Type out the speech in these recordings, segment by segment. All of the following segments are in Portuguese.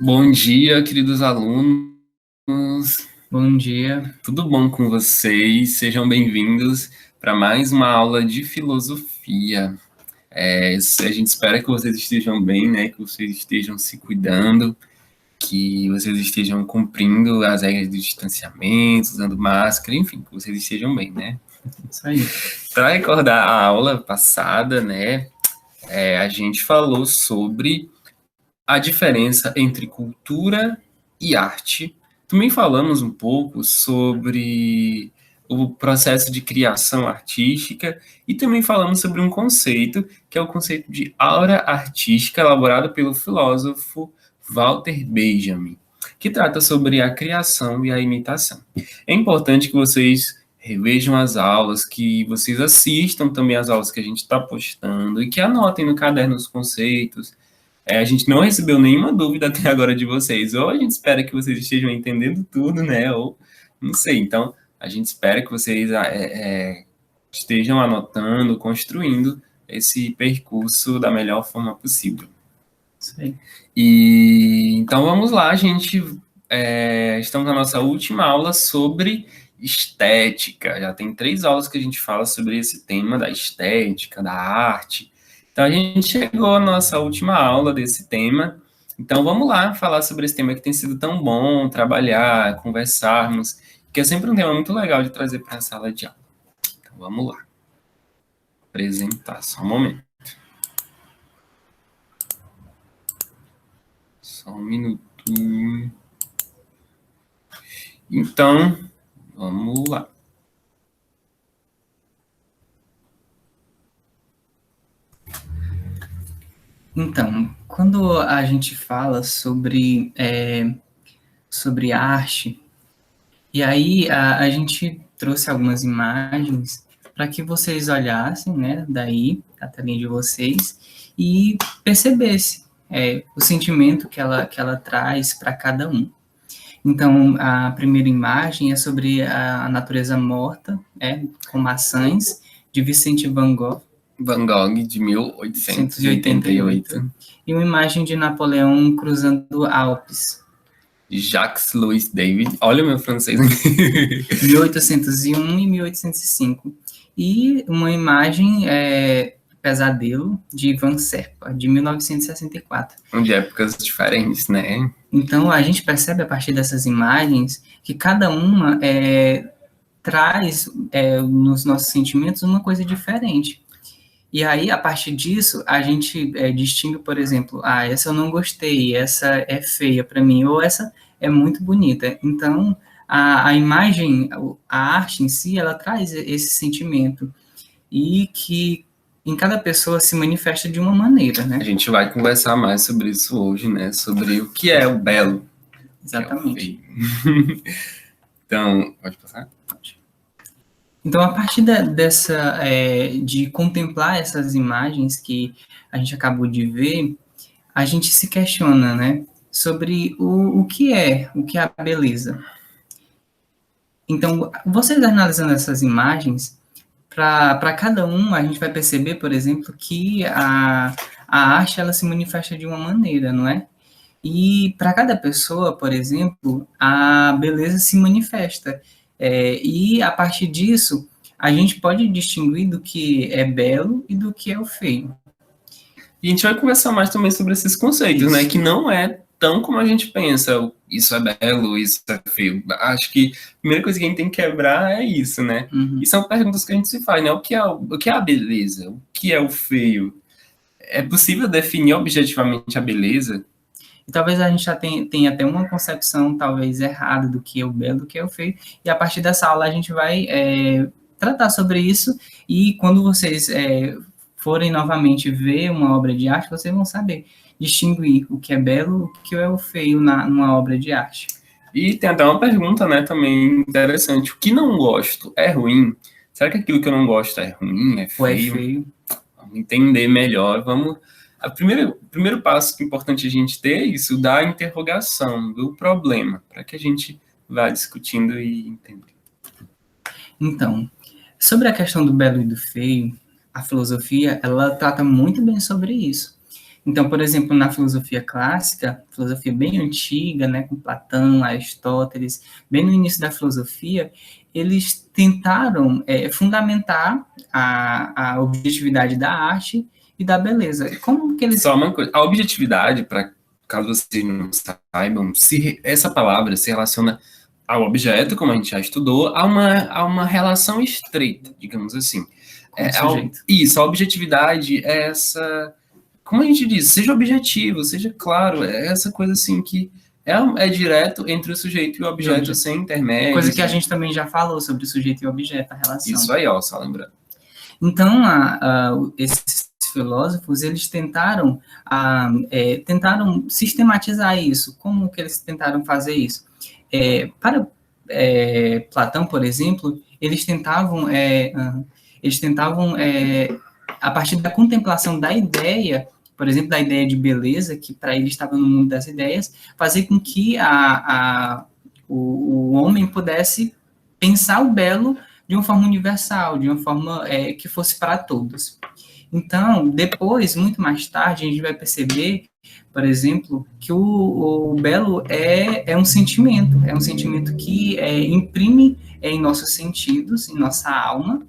Bom dia, queridos alunos. Bom dia. Tudo bom com vocês? Sejam bem-vindos para mais uma aula de filosofia. A gente espera que vocês estejam bem, né? Que vocês estejam se cuidando, que vocês estejam cumprindo as regras do distanciamento, usando máscara, enfim, que vocês estejam bem, né? Isso aí. Para recordar a aula passada, né? A gente falou sobre a diferença entre cultura e arte. Também falamos um pouco sobre o processo de criação artística e também falamos sobre um conceito, que é o conceito de aura artística, elaborado pelo filósofo Walter Benjamin, que trata sobre a criação e a imitação. É importante que vocês revejam as aulas, que vocês assistam também as aulas que a gente está postando e que anotem no caderno os conceitos. A gente não recebeu nenhuma dúvida até agora de vocês. Ou a gente espera que vocês estejam entendendo tudo, né? Ou não sei. Então, a gente espera que vocês estejam anotando, construindo esse percurso da melhor forma possível. Isso aí. E então vamos lá, gente. Estamos na nossa última aula sobre estética. Já tem 3 aulas que a gente fala sobre esse tema da estética, da arte. Então a gente chegou à nossa última aula desse tema. Então vamos lá falar sobre esse tema que tem sido tão bom trabalhar, conversarmos, que é sempre um tema muito legal de trazer para a sala de aula. Então vamos lá. Apresentar, só um momento. Só um minuto. Então, vamos lá. Então, quando a gente fala sobre arte, e aí a gente trouxe algumas imagens para que vocês olhassem, né, daí, a telinha de vocês, e percebessem o sentimento que ela traz para cada um. Então, a primeira imagem é sobre a natureza morta, com maçãs, de Vicente Van Gogh. Van Gogh, de 1888. E uma imagem de Napoleão cruzando Alpes. Jacques Louis David. Olha o meu francês. 1801 e 1805. E uma imagem Pesadelo, de Ivan Serpa, de 1964. De épocas diferentes, né? Então, a gente percebe a partir dessas imagens que cada uma traz nos nossos sentimentos uma coisa diferente. E aí, a partir disso, a gente distingue, por exemplo, essa eu não gostei, essa é feia para mim, ou essa é muito bonita. Então, a imagem, a arte em si, ela traz esse sentimento. E que em cada pessoa se manifesta de uma maneira, né? A gente vai conversar mais sobre isso hoje, né? Sobre o que é o belo. Exatamente. Então, pode passar? Pode. Então, a partir de contemplar essas imagens que a gente acabou de ver, a gente se questiona, né, sobre o que é a beleza. Então, vocês analisando essas imagens, para cada um, a gente vai perceber, por exemplo, que a arte, ela se manifesta de uma maneira, não é? E para cada pessoa, por exemplo, a beleza se manifesta. E a partir disso, a gente pode distinguir do que é belo e do que é o feio. E a gente vai conversar mais também sobre esses conceitos, né? Que não é tão como a gente pensa, isso é belo, isso é feio. Acho que a primeira coisa que a gente tem que quebrar é isso, né? Uhum. E são perguntas que a gente se faz, né? O que é a beleza? O que é o feio? É possível definir objetivamente a beleza? E talvez a gente já tenha até uma concepção, talvez, errada do que é o belo, do que é o feio. E a partir dessa aula a gente vai tratar sobre isso. E quando vocês forem novamente ver uma obra de arte, vocês vão saber distinguir o que é belo, o que é o feio numa obra de arte. E tem até uma pergunta, né, também interessante. O que não gosto é ruim? Será que aquilo que eu não gosto é ruim, é feio? Ou é feio? Vamos entender melhor. O primeiro passo que é importante a gente ter é isso, da interrogação, do problema, para que a gente vá discutindo e entendendo. Então, sobre a questão do belo e do feio, a filosofia, ela trata muito bem sobre isso. Então, por exemplo, na filosofia clássica, filosofia bem antiga, né, com Platão, Aristóteles, bem no início da filosofia, eles tentaram fundamentar a objetividade da arte e da beleza. Como que eles... Só uma coisa, a objetividade, para caso vocês não saibam, essa palavra se relaciona ao objeto, como a gente já estudou, a uma relação estreita, digamos assim. Com o sujeito. Isso, a objetividade é essa, como a gente diz, seja objetivo, seja claro, é essa coisa assim que é direto entre o sujeito e o objeto, sem intermédios. Coisa que a gente também já falou sobre o sujeito e o objeto, a relação. Isso aí, ó, só lembrando. Então, esses filósofos, eles tentaram sistematizar isso. Como que eles tentaram fazer isso? Para Platão, por exemplo, eles tentavam, a partir da contemplação da ideia, por exemplo, da ideia de beleza, que para ele estava no mundo das ideias, fazer com que o homem pudesse pensar o belo de uma forma universal, de uma forma que fosse para todos. Então, depois, muito mais tarde, a gente vai perceber, por exemplo, que o belo é um sentimento que imprime em nossos sentidos, em nossa alma,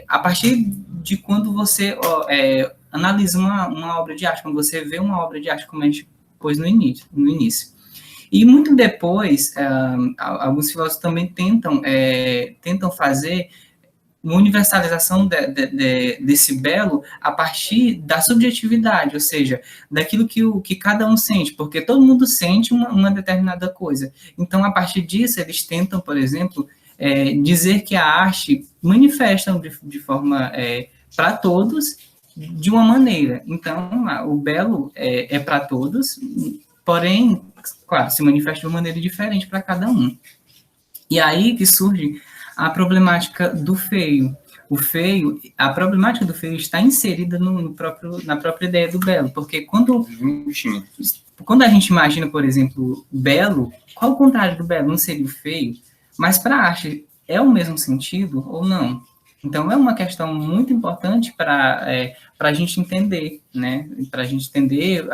a partir de quando você analisa uma obra de arte, quando você vê uma obra de arte, como a gente pôs no início. E muito depois, alguns filósofos também tentam fazer uma universalização desse belo a partir da subjetividade, ou seja, daquilo que cada um sente, porque todo mundo sente uma determinada coisa. Então, a partir disso, eles tentam, por exemplo, dizer que a arte manifesta de forma para todos, de uma maneira. Então, o belo é para todos, porém, claro, se manifesta de uma maneira diferente para cada um. E aí que surge a problemática do feio. A problemática do feio está inserida na própria ideia do belo, porque quando a gente imagina, por exemplo, belo, qual o contrário do belo? Não seria o feio? Mas para a arte é o mesmo sentido ou não? Então, é uma questão muito importante para a gente entender, né? Para a gente entender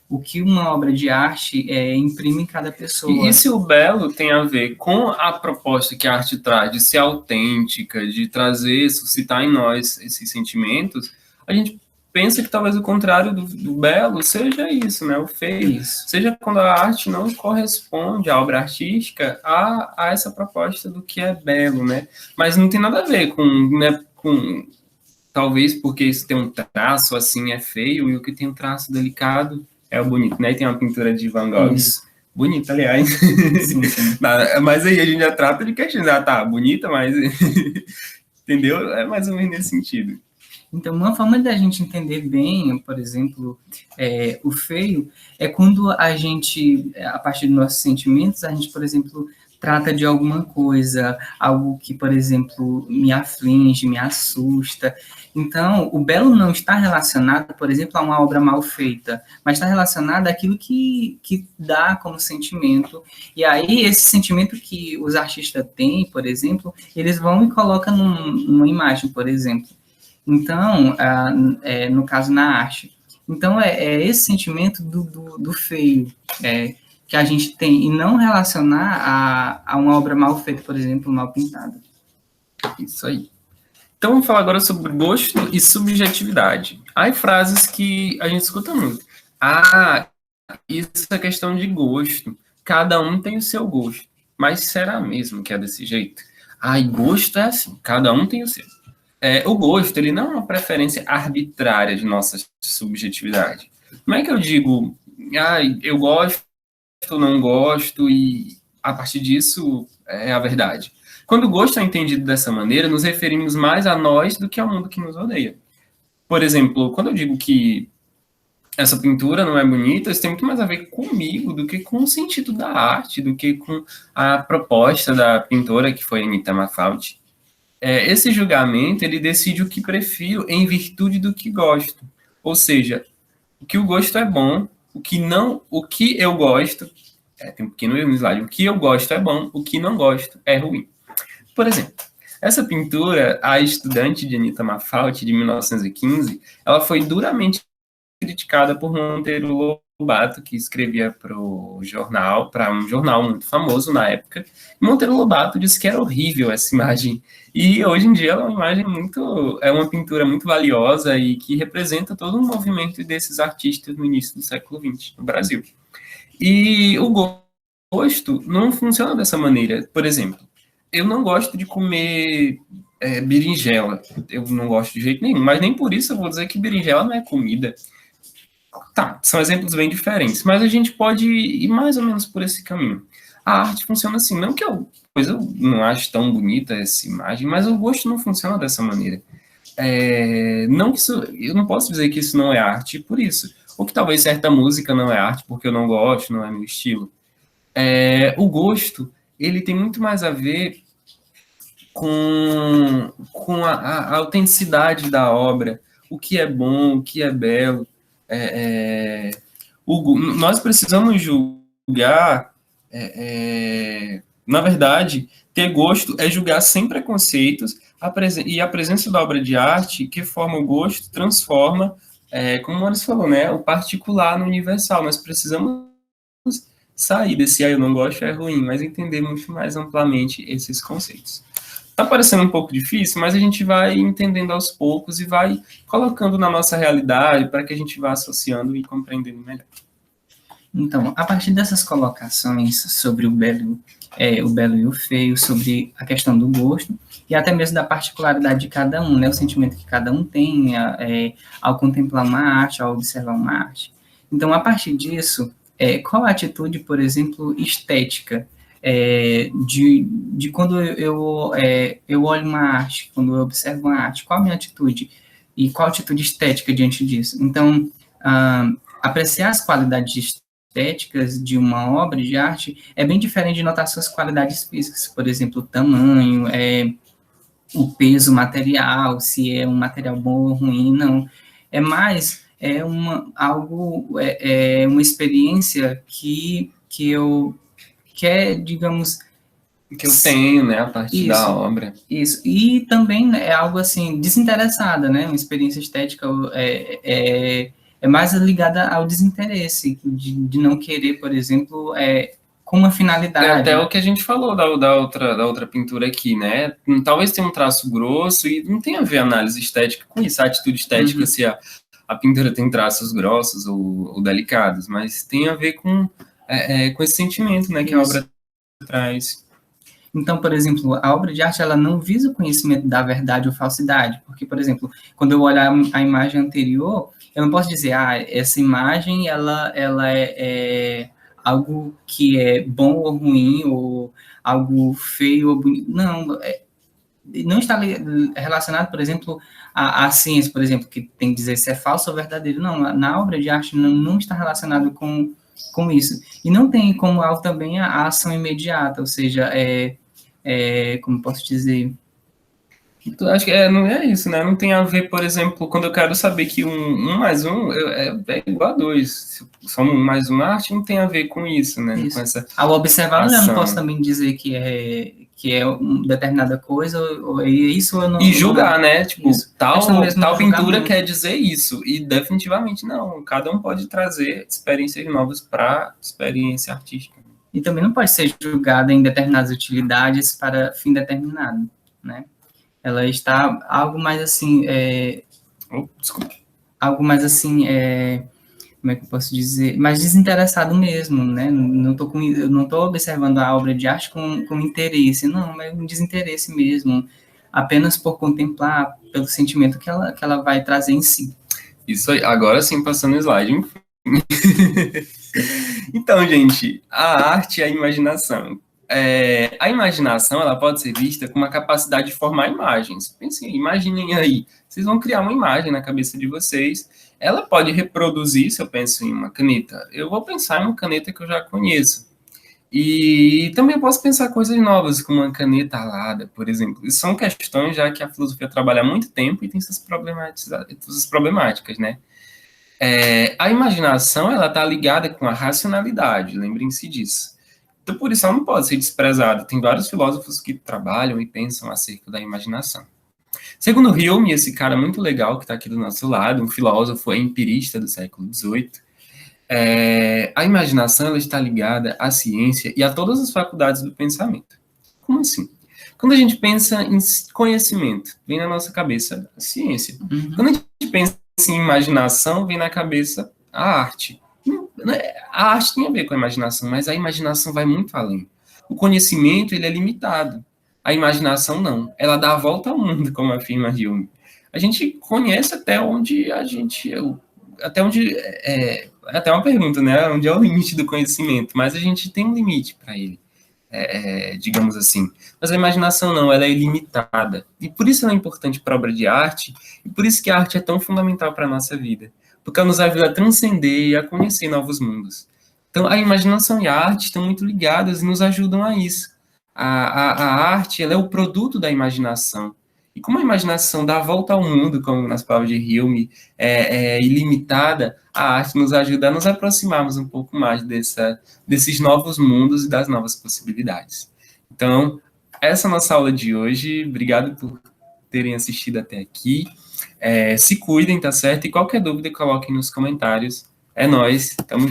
o que uma obra de arte imprime em cada pessoa. E se o belo tem a ver com a proposta que a arte traz de ser autêntica, de trazer, suscitar em nós esses sentimentos, a gente pensa que talvez o contrário do belo seja isso, né? O feio. Isso. Seja quando a arte não corresponde, a obra artística, a essa proposta do que é belo, né? Mas não tem nada a ver com talvez porque isso tem um traço assim é feio, e o que tem um traço delicado é o bonito, né? E tem uma pintura de Van Gogh. Isso. Bonita, aliás. Sim. Mas aí a gente já trata de questionar, tá, bonita, mas... Entendeu? É mais ou menos nesse sentido. Então, uma forma da gente entender bem, por exemplo, o feio, é quando a gente, a partir dos nossos sentimentos, a gente, por exemplo, trata de alguma coisa, algo que, por exemplo, me aflige, me assusta. Então, o belo não está relacionado, por exemplo, a uma obra mal feita, mas está relacionado àquilo que dá como sentimento. E aí, esse sentimento que os artistas têm, por exemplo, eles vão e colocam numa imagem, por exemplo. Então, no caso, na arte. Então, é esse sentimento do feio que a gente tem, e não relacionar a uma obra mal feita, por exemplo, mal pintada. Isso aí. Então, vamos falar agora sobre gosto e subjetividade. Há frases que a gente escuta muito. Isso é questão de gosto. Cada um tem o seu gosto. Mas será mesmo que é desse jeito? E gosto é assim, cada um tem o seu. O gosto, ele não é uma preferência arbitrária de nossa subjetividade. Não é que eu digo, eu gosto, não gosto, e a partir disso é a verdade. Quando o gosto é entendido dessa maneira, nos referimos mais a nós do que ao mundo que nos rodeia. Por exemplo, quando eu digo que essa pintura não é bonita, isso tem muito mais a ver comigo do que com o sentido da arte, do que com a proposta da pintora, que foi Anita Malfatti. Esse julgamento, ele decide o que prefiro em virtude do que gosto. Ou seja, o que o gosto é bom, o que eu gosto, tem um pequeno erro no slide, o que eu gosto é bom, o que não gosto é ruim. Por exemplo, essa pintura, A Estudante de Anita Malfatti, de 1915, ela foi duramente criticada por Monteiro Lobato, que escrevia para um jornal muito famoso na época. Monteiro Lobato disse que era horrível essa imagem. E hoje em dia ela é uma imagem é uma pintura muito valiosa e que representa todo um movimento desses artistas no início do século XX no Brasil. E o gosto não funciona dessa maneira. Por exemplo, eu não gosto de comer berinjela. Eu não gosto de jeito nenhum, mas nem por isso eu vou dizer que berinjela não é comida. Tá, são exemplos bem diferentes, mas a gente pode ir mais ou menos por esse caminho. A arte funciona assim, não que eu não acho tão bonita essa imagem, mas o gosto não funciona dessa maneira. Não que isso, eu não posso dizer que isso não é arte por isso, ou que talvez certa música não é arte porque eu não gosto, não é meu estilo. O gosto, ele tem muito mais a ver com a autenticidade da obra, o que é bom, o que é belo. Nós precisamos julgar, na verdade, ter gosto é julgar sem preconceitos, e a presença da obra de arte, que forma o gosto, transforma, como o Maurício falou, né, o particular no universal. Nós precisamos sair desse eu não gosto é ruim, mas entender muito mais amplamente esses conceitos. Tá parecendo um pouco difícil, mas a gente vai entendendo aos poucos e vai colocando na nossa realidade para que a gente vá associando e compreendendo melhor. Então, a partir dessas colocações sobre o belo e o feio, sobre a questão do gosto e até mesmo da particularidade de cada um, né, o sentimento que cada um tem ao contemplar uma arte, ao observar uma arte. Então, a partir disso, qual a atitude, por exemplo, estética de quando eu olho uma arte, quando eu observo uma arte, qual a minha atitude e qual a atitude estética diante disso? Então, apreciar as qualidades estéticas de uma obra de arte é bem diferente de notar suas qualidades físicas, por exemplo, o tamanho, o peso material, se é um material bom ou ruim, não. É mais uma experiência que é, digamos, que eu tenho, né, a partir da obra. Isso, e também é algo, assim, desinteressada, né, uma experiência estética é mais ligada ao desinteresse, de não querer, por exemplo, com uma finalidade. Até o que a gente falou da outra pintura aqui, né, talvez tenha um traço grosso e não tem a ver a análise estética com isso, a atitude estética, se a pintura tem traços grossos ou delicados, mas tem a ver com esse sentimento, né, que a obra traz. Então, por exemplo, a obra de arte, ela não visa o conhecimento da verdade ou falsidade, porque, por exemplo, quando eu olhar a imagem anterior, eu não posso dizer, essa imagem, ela é algo que é bom ou ruim, ou algo feio ou bonito. Não está relacionado, por exemplo, à ciência, por exemplo, que tem que dizer se é falso ou verdadeiro. Não, na obra de arte não está relacionado com isso. E não tem como algo também a ação imediata, ou seja, como posso dizer... Acho que não é isso, né? Não tem a ver, por exemplo, quando eu quero saber que 1 mais 1 é igual a 2. Se só 1 mais 1 arte não tem a ver com isso, né? Isso. Com essa ao observar, ação. Eu não posso também dizer que é uma determinada coisa, ou é isso ou não... E julgar, né? Tipo, isso. tal pintura quer dizer isso. E definitivamente não. Cada um pode trazer experiências novas para experiência artística. E também não pode ser julgada em determinadas utilidades para fim determinado, né? Ela está algo mais assim... Desculpa. Algo mais assim... como é que eu posso dizer? Mais desinteressado mesmo, né? Eu não estou observando a obra de arte com interesse, não, é um desinteresse mesmo, apenas por contemplar, pelo sentimento que ela vai trazer em si. Isso aí, agora sim, passando o slide. Então, gente, a arte e a imaginação. A imaginação, ela pode ser vista como uma capacidade de formar imagens. Pensem, imaginem aí, vocês vão criar uma imagem na cabeça de vocês, ela pode reproduzir, se eu penso em uma caneta, eu vou pensar em uma caneta que eu já conheço. E também posso pensar coisas novas, como uma caneta alada, por exemplo. Isso são questões já que a filosofia trabalha há muito tempo e tem suas problemáticas, né? A imaginação, ela está ligada com a racionalidade, lembrem-se disso. Então, por isso, ela não pode ser desprezada. Tem vários filósofos que trabalham e pensam acerca da imaginação. Segundo Hume, esse cara muito legal que está aqui do nosso lado, um filósofo empirista do século XVIII, a imaginação ela está ligada à ciência e a todas as faculdades do pensamento. Como assim? Quando a gente pensa em conhecimento, vem na nossa cabeça a ciência. Quando a gente pensa em imaginação, vem na cabeça a arte. A arte tem a ver com a imaginação, mas a imaginação vai muito além. O conhecimento ele é limitado. A imaginação não. Ela dá a volta ao mundo, como afirma Hume. A gente conhece até onde a gente... Até onde... É até uma pergunta, né? Onde é o limite do conhecimento? Mas a gente tem um limite para ele. Digamos assim. Mas a imaginação não, ela é ilimitada. E por isso ela é importante para a obra de arte, e por isso que a arte é tão fundamental para a nossa vida. Porque ela nos ajuda a transcender e a conhecer novos mundos. Então, a imaginação e a arte estão muito ligadas e nos ajudam a isso. A arte, ela é o produto da imaginação. E como a imaginação dá a volta ao mundo, como nas palavras de Hume, é ilimitada, a arte nos ajuda a nos aproximarmos um pouco mais desses novos mundos e das novas possibilidades. Então, essa é a nossa aula de hoje. Obrigado por terem assistido até aqui. Se cuidem, tá certo? E qualquer dúvida, coloquem nos comentários. É nóis, tamo junto.